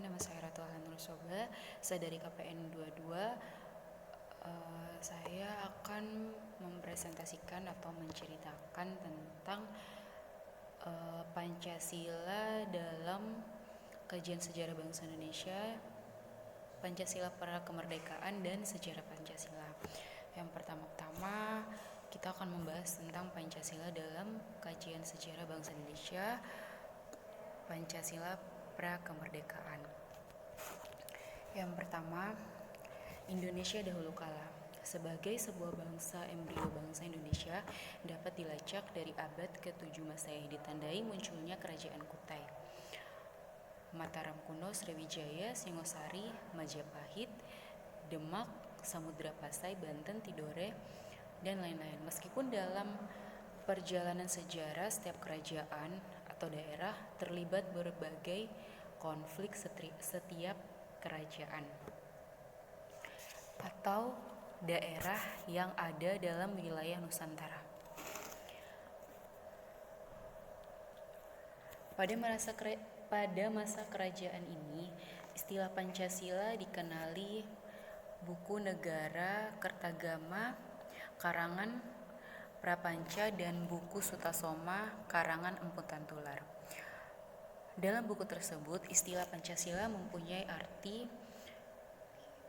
nama saya Ratu Alanur Soba. Saya dari KPN 22. Saya akan mempresentasikan atau menceritakan tentang Pancasila dalam kajian sejarah bangsa Indonesia, Pancasila pra kemerdekaan dan sejarah Pancasila. Yang pertama-tama kita akan membahas tentang Pancasila dalam kajian sejarah bangsa Indonesia, Pancasila pra kemerdekaan. Yang pertama, Indonesia dahulu kala. Sebagai sebuah bangsa embrio bangsa Indonesia dapat dilacak dari abad ke-7 Masehi ditandai munculnya kerajaan Kutai, Mataram kuno, Sriwijaya, Singosari, Majapahit, Demak, Samudra Pasai, Banten, Tidore, dan lain-lain. Meskipun dalam perjalanan sejarah setiap kerajaan atau daerah terlibat berbagai konflik setiap kerajaan atau daerah yang ada dalam wilayah Nusantara. Pada masa kerajaan ini, istilah Pancasila dikenali buku negara Kertagama karangan Prapanca dan buku Sutasoma karangan Empu Tantular. Dalam buku tersebut, istilah Pancasila mempunyai arti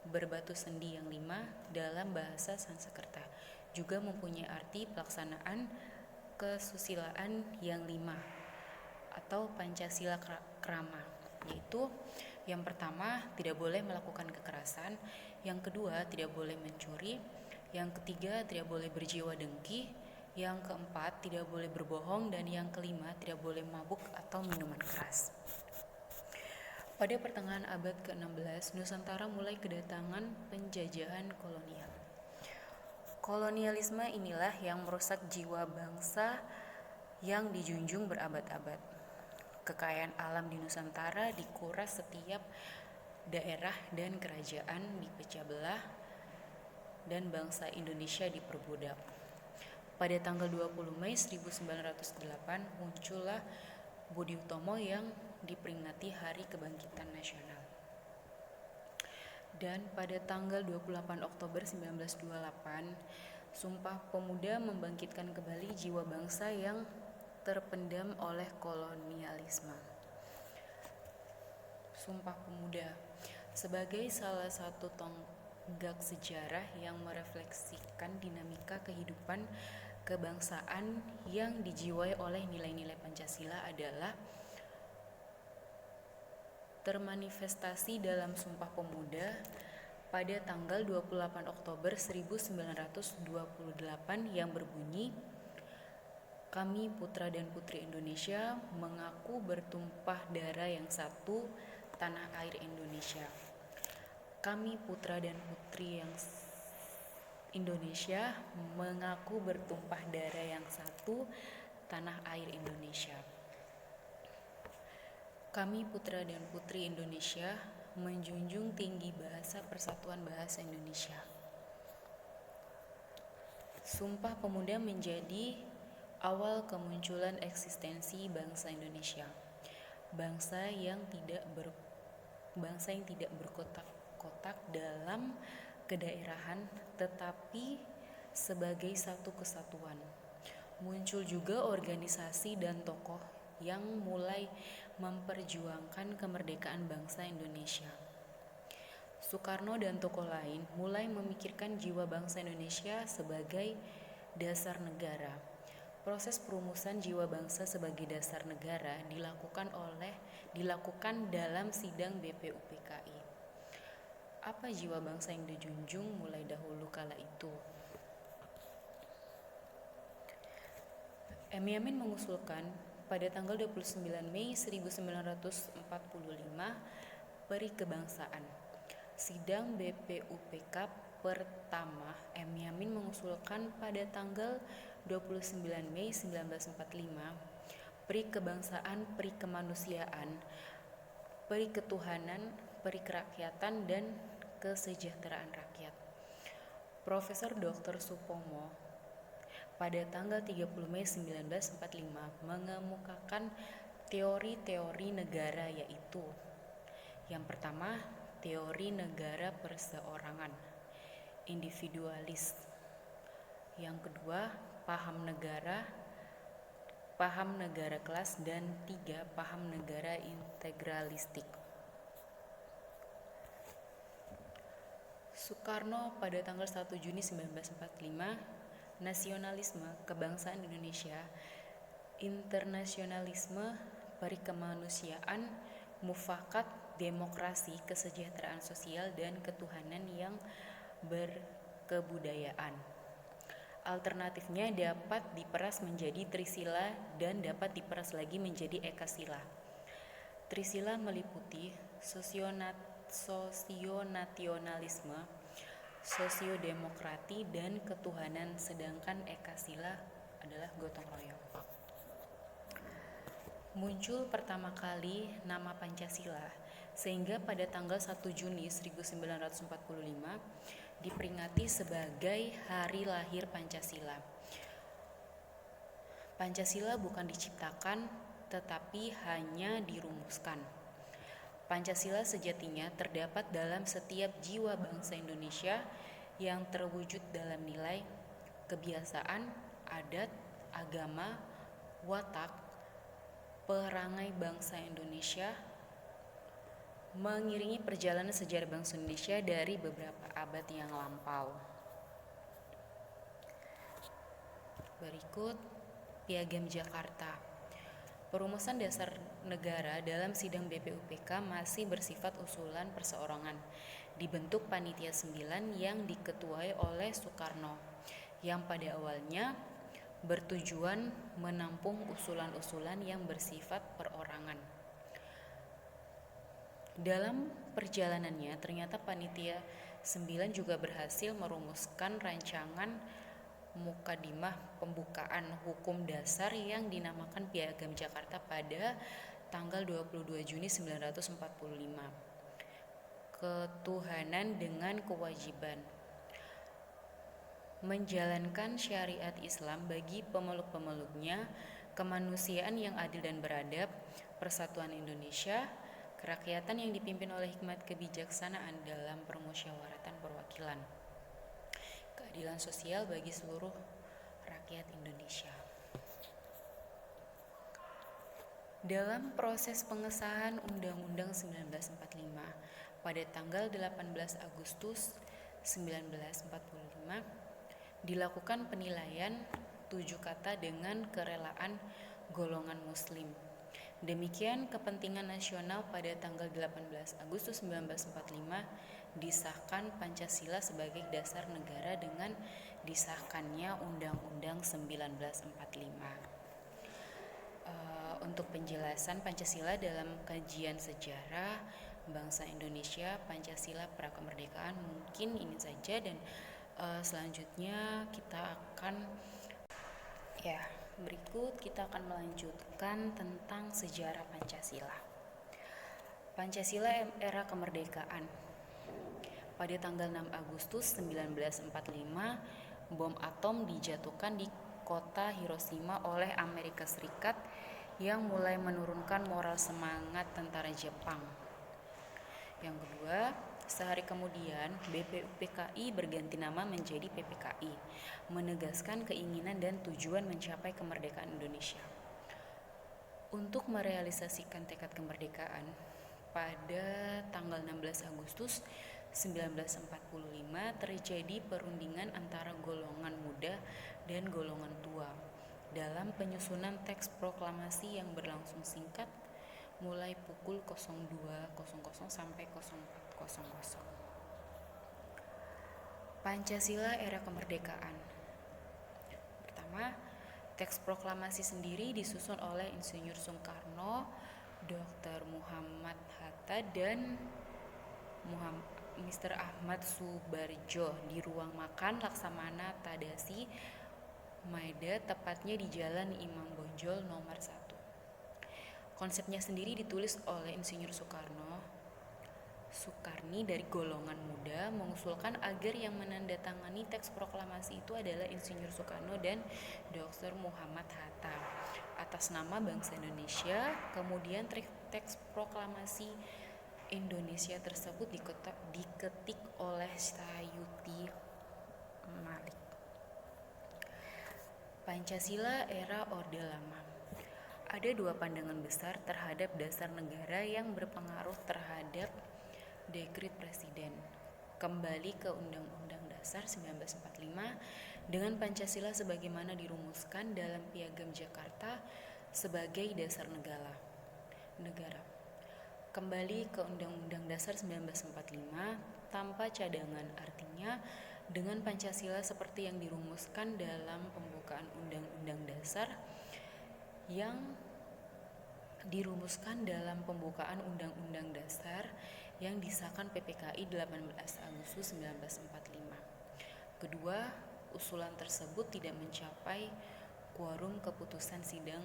berbatu sendi yang 5 dalam bahasa Sanskerta, juga mempunyai arti pelaksanaan kesusilaan yang 5 atau Pancasila Krama, yaitu yang pertama tidak boleh melakukan kekerasan, yang kedua tidak boleh mencuri, yang ketiga tidak boleh berjiwa dengki, yang keempat tidak boleh berbohong, dan yang kelima tidak boleh mabuk atau minuman keras. Pada pertengahan abad ke-16, Nusantara mulai kedatangan penjajahan kolonial. Kolonialisme inilah yang merusak jiwa bangsa yang dijunjung berabad-abad. Kekayaan alam di Nusantara dikuras, setiap daerah dan kerajaan dipecah belah, dan bangsa Indonesia diperbudak. Pada tanggal 20 Mei 1908 muncullah Budi Utomo yang diperingati Hari Kebangkitan Nasional. Dan pada tanggal 28 Oktober 1928, Sumpah Pemuda membangkitkan kembali jiwa bangsa yang terpendam oleh kolonialisme. Sumpah Pemuda sebagai salah satu tonggak sejarah yang merefleksikan dinamika kehidupan kebangsaan yang dijiwai oleh nilai-nilai Pancasila adalah termanifestasi dalam Sumpah Pemuda pada tanggal 28 Oktober 1928 yang berbunyi, "Kami putra dan putri Indonesia mengaku bertumpah darah yang satu, tanah air Indonesia. Kami putra dan putri yang Indonesia mengaku bertumpah darah yang satu, tanah air Indonesia. Kami putra dan putri Indonesia menjunjung tinggi bahasa Persatuan Bahasa Indonesia." Sumpah Pemuda menjadi awal kemunculan eksistensi bangsa Indonesia, bangsa yang tidak berkotak-kotak dalam kedaerahan, tetapi sebagai satu kesatuan. Muncul juga organisasi dan tokoh yang mulai memperjuangkan kemerdekaan bangsa Indonesia. Soekarno dan tokoh lain mulai memikirkan jiwa bangsa Indonesia sebagai dasar negara. Proses perumusan jiwa bangsa sebagai dasar negara dilakukan dalam sidang BPUPKI. Apa jiwa bangsa yang dijunjung mulai dahulu kala itu? M. Yamin mengusulkan pada tanggal 29 Mei 1945 Peri Kebangsaan. Sidang BPUPK pertama M. Yamin mengusulkan pada tanggal 29 Mei 1945 Peri Kebangsaan, Peri Kemanusiaan, Peri Ketuhanan, Peri Kerakyatan, dan Kesejahteraan Rakyat. Profesor Dr. Supomo pada tanggal 30 Mei 1945 mengemukakan teori-teori negara, yaitu Yang pertama, teori negara perseorangan, individualis. Yang kedua, paham negara kelas, dan tiga, paham negara integralistik. Soekarno pada tanggal 1 Juni 1945, nasionalisme, kebangsaan Indonesia, internasionalisme, perikemanusiaan, mufakat, demokrasi, kesejahteraan sosial, dan ketuhanan yang berkebudayaan. Alternatifnya dapat diperas menjadi Trisila dan dapat diperas lagi menjadi Ekasila. Trisila meliputi sosionasionalisme, sosiodemokrati, dan ketuhanan, sedangkan Ekasila adalah gotong royong. Muncul pertama kali nama Pancasila sehingga pada tanggal 1 Juni 1945 diperingati sebagai hari lahir Pancasila. Pancasila bukan diciptakan tetapi hanya dirumuskan. Pancasila sejatinya terdapat dalam setiap jiwa bangsa Indonesia yang terwujud dalam nilai, kebiasaan, adat, agama, watak, perangai bangsa Indonesia, mengiringi perjalanan sejarah bangsa Indonesia dari beberapa abad yang lampau. Berikut Piagam Jakarta. Perumusan dasar negara dalam sidang BPUPK masih bersifat usulan perseorangan. Dibentuk Panitia 9 yang diketuai oleh Soekarno, yang pada awalnya bertujuan menampung usulan-usulan yang bersifat perorangan. Dalam perjalanannya, ternyata Panitia 9 juga berhasil merumuskan rancangan mukadimah pembukaan hukum dasar yang dinamakan Piagam Jakarta pada tanggal 22 Juni 1945. Ketuhanan dengan kewajiban menjalankan syariat Islam bagi pemeluk-pemeluknya, kemanusiaan yang adil dan beradab, persatuan Indonesia, kerakyatan yang dipimpin oleh hikmat kebijaksanaan dalam permusyawaratan perwakilan, keadilan sosial bagi seluruh rakyat Indonesia. Dalam proses pengesahan Undang-Undang 1945 pada tanggal 18 Agustus 1945 dilakukan penilaian 7 kata dengan kerelaan golongan muslim. Demikian kepentingan nasional pada tanggal 18 Agustus 1945 disahkan Pancasila sebagai dasar negara dengan disahkannya Undang-Undang 1945. Untuk penjelasan Pancasila dalam kajian sejarah bangsa Indonesia, Pancasila Prakemerdekaan mungkin ini saja, dan selanjutnya berikut kita akan melanjutkan tentang sejarah Pancasila. Pancasila era kemerdekaan. Pada tanggal 6 Agustus 1945, bom atom dijatuhkan di kota Hiroshima oleh Amerika Serikat yang mulai menurunkan moral semangat tentara Jepang. Yang kedua, sehari kemudian BPUPKI berganti nama menjadi PPKI, menegaskan keinginan dan tujuan mencapai kemerdekaan Indonesia. Untuk merealisasikan tekad kemerdekaan, pada tanggal 16 Agustus 1945 terjadi perundingan antara golongan muda dan golongan tua dalam penyusunan teks proklamasi yang berlangsung singkat mulai pukul 02.00 sampai 04.00. Pancasila era kemerdekaan. Pertama, teks proklamasi sendiri disusun oleh Insinyur Soekarno, Dr. Muhammad Hatta, dan Mr. Ahmad Subarjo di ruang makan Laksamana Tadasi Maeda, tepatnya di Jalan Imam Bonjol nomor 1. Konsepnya sendiri ditulis oleh Insinyur Soekarni dari golongan muda, mengusulkan agar yang menandatangani teks proklamasi itu adalah Insinyur Soekarno dan Dr. Muhammad Hatta atas nama bangsa Indonesia. Kemudian teks proklamasi Indonesia tersebut diketik oleh Sayuti Malik. Pancasila era Orde Lama. Ada dua pandangan besar terhadap dasar negara yang berpengaruh terhadap dekret presiden. Kembali ke Undang-Undang Dasar 1945 dengan Pancasila sebagaimana dirumuskan dalam Piagam Jakarta sebagai dasar negara. Kembali ke Undang-Undang Dasar 1945 tanpa cadangan, artinya dengan Pancasila seperti yang dirumuskan dalam pembukaan Undang-Undang Dasar yang dirumuskan dalam pembukaan Undang-Undang Dasar yang disahkan PPKI 18 Agustus 1945. Kedua, usulan tersebut tidak mencapai quorum keputusan sidang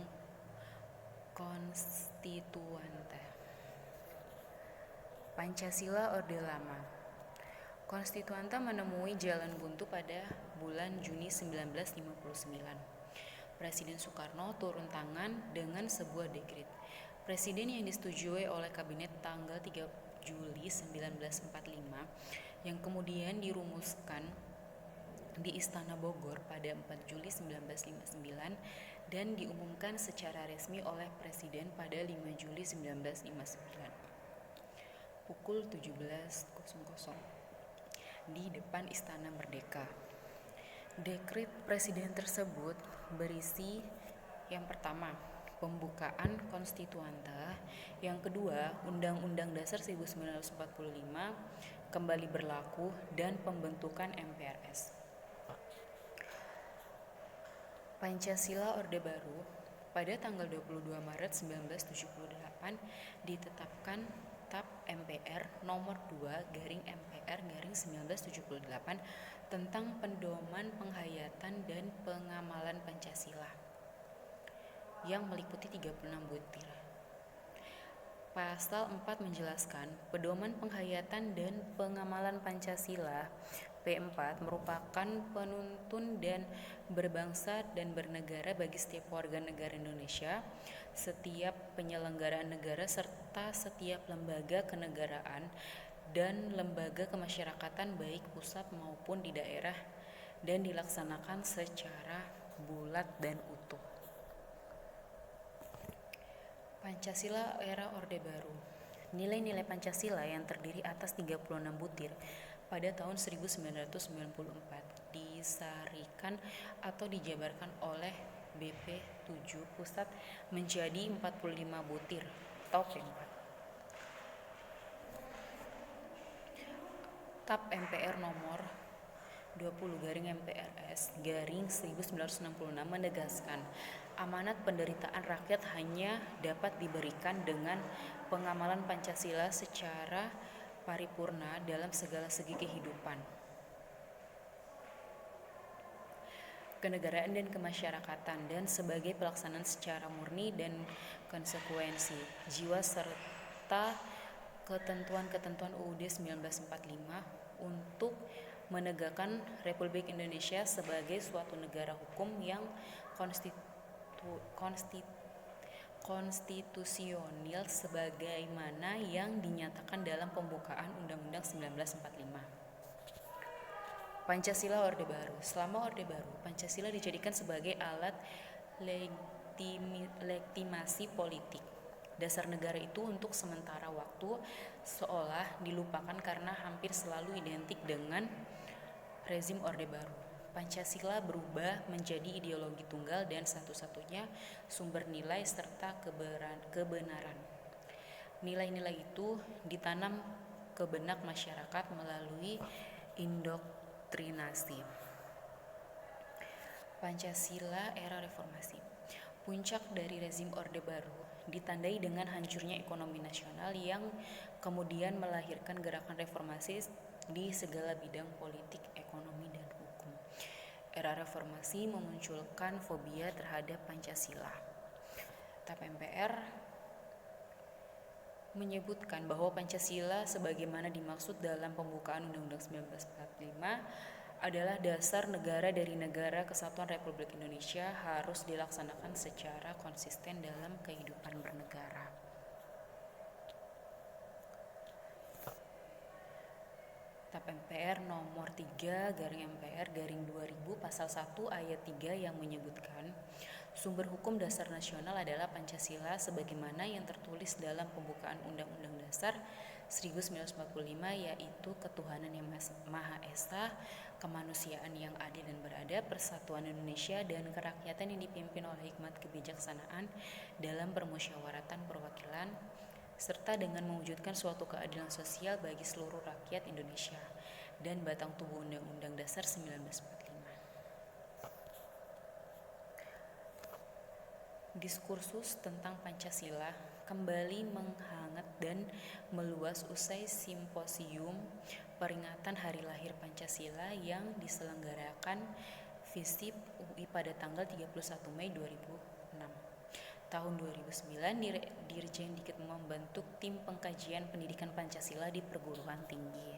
konstituante. Pancasila Orde Lama. Konstituante menemui jalan buntu pada bulan Juni 1959. Presiden Soekarno turun tangan dengan sebuah dekret presiden yang disetujui oleh kabinet tanggal 3 Juli 1945 yang kemudian dirumuskan di Istana Bogor pada 4 Juli 1959 dan diumumkan secara resmi oleh presiden pada 5 Juli 1959 pukul 17.00 di depan Istana Merdeka. Dekret presiden tersebut berisi yang pertama, pembukaan konstituante, yang kedua, Undang-Undang Dasar 1945 kembali berlaku dan pembentukan MPRS. Pancasila Orde Baru pada tanggal 22 Maret 1978 ditetapkan TAP MPR nomor 2/MPR/1978 tentang pedoman penghayatan dan pengamalan Pancasila yang meliputi 36 butir. Pasal 4 menjelaskan pedoman penghayatan dan pengamalan Pancasila P4 merupakan penuntun dan berbangsa dan bernegara bagi setiap warga negara Indonesia, setiap penyelenggaraan negara serta setiap lembaga kenegaraan dan lembaga kemasyarakatan baik pusat maupun di daerah dan dilaksanakan secara bulat dan utuh. Pancasila era Orde Baru. Nilai-nilai Pancasila yang terdiri atas 36 butir pada tahun 1994 disarikan atau dijabarkan oleh BP 7 Pusat menjadi 45 butir atau P4. TAP MPR nomor 20/MPRS/1966 menegaskan amanat penderitaan rakyat hanya dapat diberikan dengan pengamalan Pancasila secara paripurna dalam segala segi kehidupan, kenegaraan dan kemasyarakatan, dan sebagai pelaksanaan secara murni dan konsekuensi jiwa serta ketentuan-ketentuan UUD 1945 untuk menegakkan Republik Indonesia sebagai suatu negara hukum yang konstitusional sebagaimana yang dinyatakan dalam pembukaan Undang-Undang 1945. Pancasila Orde Baru. Selama Orde Baru, Pancasila dijadikan sebagai alat legitimasi politik. Dasar negara itu untuk sementara waktu seolah dilupakan karena hampir selalu identik dengan rezim Orde Baru. Pancasila berubah menjadi ideologi tunggal dan satu-satunya sumber nilai serta kebenaran. Nilai-nilai itu ditanam ke benak masyarakat melalui indoktrinasi. Pancasila era reformasi. Puncak dari rezim Orde Baru ditandai dengan hancurnya ekonomi nasional yang kemudian melahirkan gerakan reformasi di segala bidang politik, ekonomi, dan hukum. Era reformasi memunculkan fobia terhadap Pancasila. TAP MPR menyebutkan bahwa Pancasila sebagaimana dimaksud dalam pembukaan Undang-Undang 1945 adalah dasar negara dari negara kesatuan Republik Indonesia harus dilaksanakan secara konsisten dalam kehidupan bernegara. MPR nomor 3 garing MPR garing 2000 pasal 1 ayat 3 yang menyebutkan sumber hukum dasar nasional adalah Pancasila sebagaimana yang tertulis dalam pembukaan Undang-Undang Dasar 1945, yaitu ketuhanan yang Maha Esa, kemanusiaan yang adil dan beradab, persatuan Indonesia, dan kerakyatan yang dipimpin oleh hikmat kebijaksanaan dalam permusyawaratan perwakilan, serta dengan mewujudkan suatu keadilan sosial bagi seluruh rakyat Indonesia, dan batang tubuh Undang-Undang Dasar 1945. Diskursus tentang Pancasila kembali menghangat dan meluas usai simposium peringatan Hari Lahir Pancasila yang diselenggarakan FISIP UI pada tanggal 31 Mei 2006. Tahun 2009, Dirjen Dikti membentuk tim pengkajian pendidikan Pancasila di perguruan tinggi.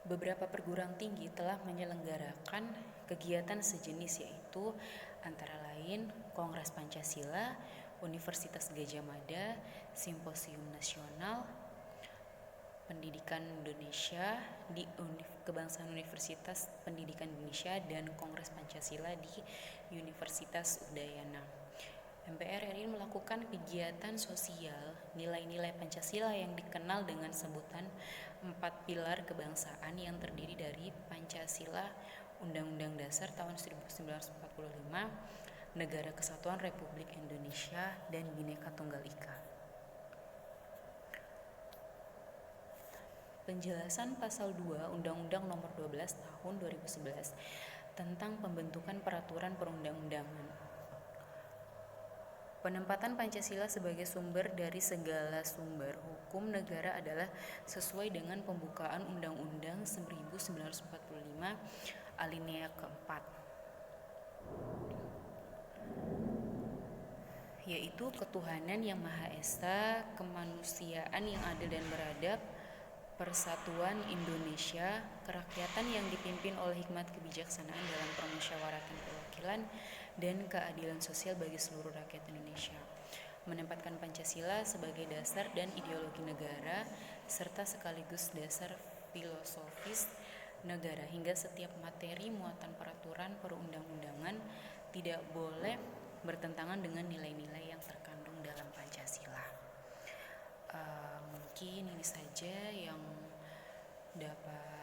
Beberapa perguruan tinggi telah menyelenggarakan kegiatan sejenis, yaitu antara lain Kongres Pancasila, Universitas Gadjah Mada, Simposium Nasional Pendidikan Indonesia di Kebangsaan Universitas Pendidikan Indonesia, dan Kongres Pancasila di Universitas Udayana. MPR RI melakukan kegiatan sosial nilai-nilai Pancasila yang dikenal dengan sebutan 4 pilar kebangsaan yang terdiri dari Pancasila, Undang-Undang Dasar tahun 1945, Negara Kesatuan Republik Indonesia, dan Bhinneka Tunggal Ika. Penjelasan Pasal 2 Undang-Undang Nomor 12 Tahun 2011 tentang pembentukan peraturan perundang-undangan. Penempatan Pancasila sebagai sumber dari segala sumber hukum negara adalah sesuai dengan pembukaan Undang-Undang 1945 alinea keempat, yaitu ketuhanan yang Maha Esa, kemanusiaan yang adil dan beradab, persatuan Indonesia, kerakyatan yang dipimpin oleh hikmat kebijaksanaan dalam permusyawaratan perwakilan, dan keadilan sosial bagi seluruh rakyat Indonesia. Menempatkan Pancasila sebagai dasar dan ideologi negara, serta sekaligus dasar filosofis negara, hingga setiap materi muatan peraturan perundang-undangan tidak boleh bertentangan dengan nilai-nilai yang terkandung dalam Pancasila. Mungkin ini saja yang dapat